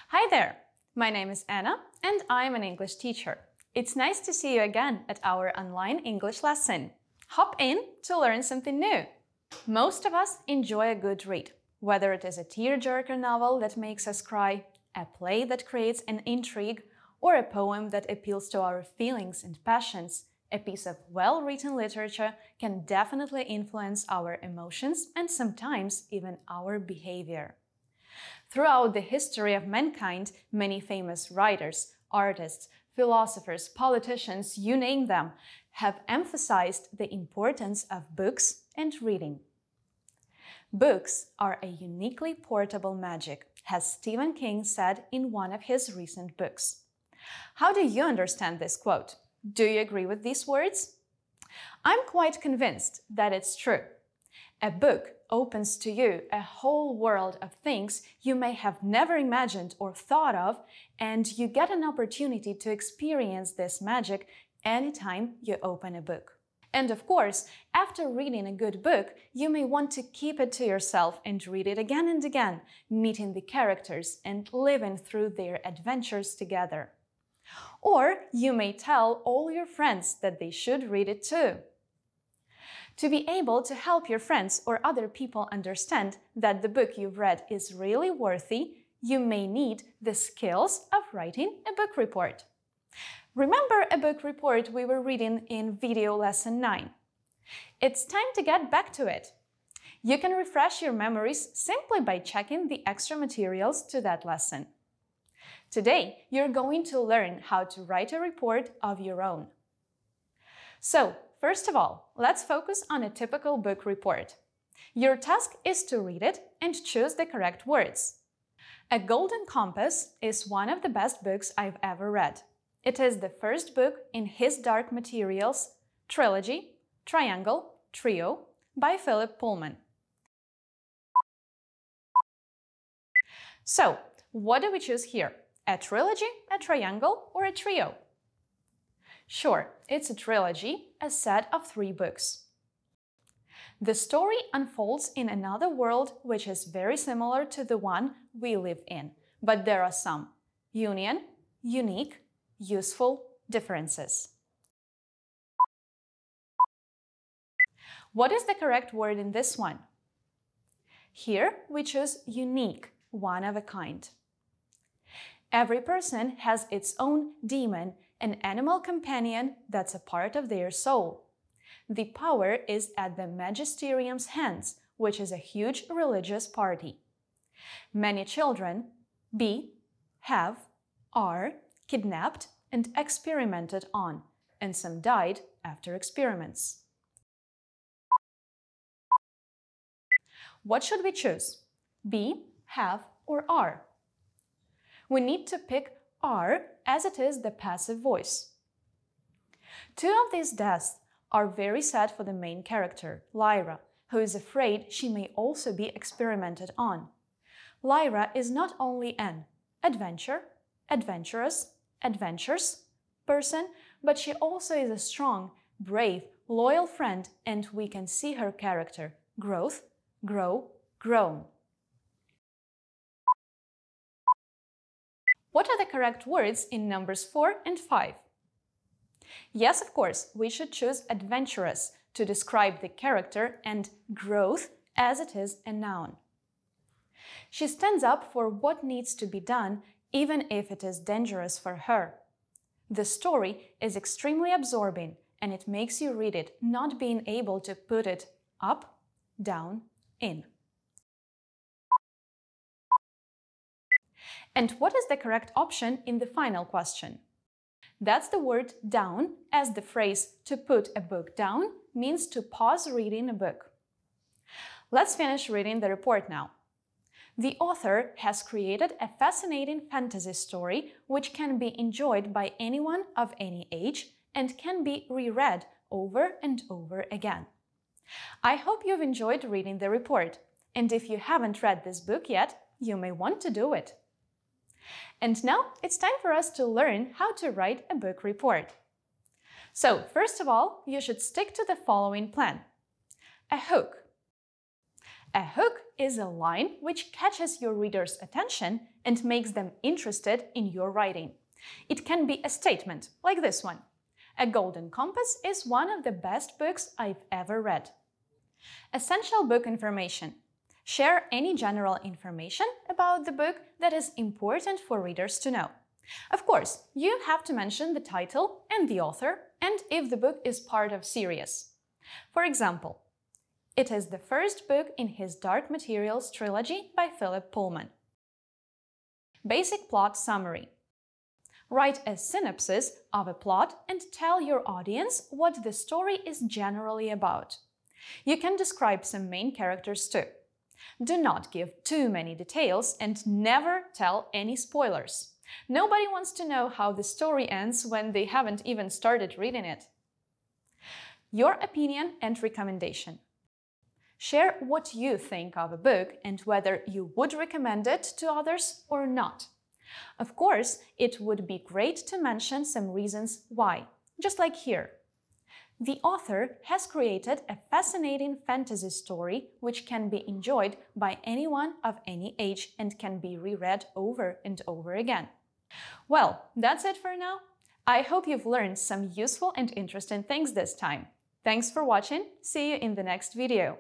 Hi there! My name is Anna and I'm an English teacher. It's nice to see you again at our online English lesson. Hop in to learn something new. Most of us enjoy a good read, whether it is a tearjerker novel that makes us cry, a play that creates an intrigue, or a poem that appeals to our feelings and passions. A piece of well-written literature can definitely influence our emotions and sometimes even our behavior. Throughout the history of mankind, many famous writers, artists, philosophers, politicians, you name them, have emphasized the importance of books and reading. Books are a uniquely portable magic, as Stephen King said in one of his recent books. How do you understand this quote? Do you agree with these words? I'm quite convinced that it's true. A book opens to you a whole world of things you may have never imagined or thought of, and you get an opportunity to experience this magic anytime you open a book. And of course, after reading a good book, you may want to keep it to yourself and read it again and again, meeting the characters and living through their adventures together. Or you may tell all your friends that they should read it too. To be able to help your friends or other people understand that the book you've read is really worthy, you may need the skills of writing a book report. Remember a book report we were reading in video lesson 9? It's time to get back to it. You can refresh your memories simply by checking the extra materials to that lesson. Today, you're going to learn how to write a report of your own. So, first of all, let's focus on a typical book report. Your task is to read it and choose the correct words. A Golden Compass is one of the best books I've ever read. It is the first book in his Dark Materials trilogy, Triangle, Trio by Philip Pullman. So, what do we choose here? A trilogy, a triangle, or a trio? Sure, it's a trilogy, a set of 3 books. The story unfolds in another world which is very similar to the one we live in, but there are some unique, useful differences. What is the correct word in this one? Here we choose unique, one of a kind. Every person has its own demon, an animal companion that's a part of their soul. The power is at the magisterium's hands, which is a huge religious party. Many children are kidnapped and experimented on, and some died after experiments. What should we choose? Be, have, or are? We need to pick are as it is the passive voice. 2 of these deaths are very sad for the main character, Lyra, who is afraid she may also be experimented on. Lyra is not only an adventurous person, but she also is a strong, brave, loyal friend, and we can see her character growth, grown. What are the correct words in numbers 4 and 5? Yes, of course, we should choose adventurous to describe the character and growth as it is a noun. She stands up for what needs to be done, even if it is dangerous for her. The story is extremely absorbing and it makes you read it, not being able to put it up, down, in. And what is the correct option in the final question? That's the word down, as the phrase to put a book down means to pause reading a book. Let's finish reading the report now. The author has created a fascinating fantasy story which can be enjoyed by anyone of any age and can be reread over and over again. I hope you've enjoyed reading the report, and if you haven't read this book yet, you may want to do it. And now it's time for us to learn how to write a book report. So, first of all, you should stick to the following plan. A hook. A hook is a line which catches your reader's attention and makes them interested in your writing. It can be a statement, like this one. A Golden Compass is one of the best books I've ever read. Essential book information. Share any general information about the book that is important for readers to know. Of course, you have to mention the title and the author, and if the book is part of series. For example, it is the first book in his Dark Materials trilogy by Philip Pullman. Basic plot summary. Write a synopsis of a plot and tell your audience what the story is generally about. You can describe some main characters too. Do not give too many details and never tell any spoilers. Nobody wants to know how the story ends when they haven't even started reading it. Your opinion and recommendation. Share what you think of a book and whether you would recommend it to others or not. Of course, it would be great to mention some reasons why, just like here. The author has created a fascinating fantasy story which can be enjoyed by anyone of any age and can be reread over and over again. Well, that's it for now. I hope you've learned some useful and interesting things this time. Thanks for watching. See you in the next video.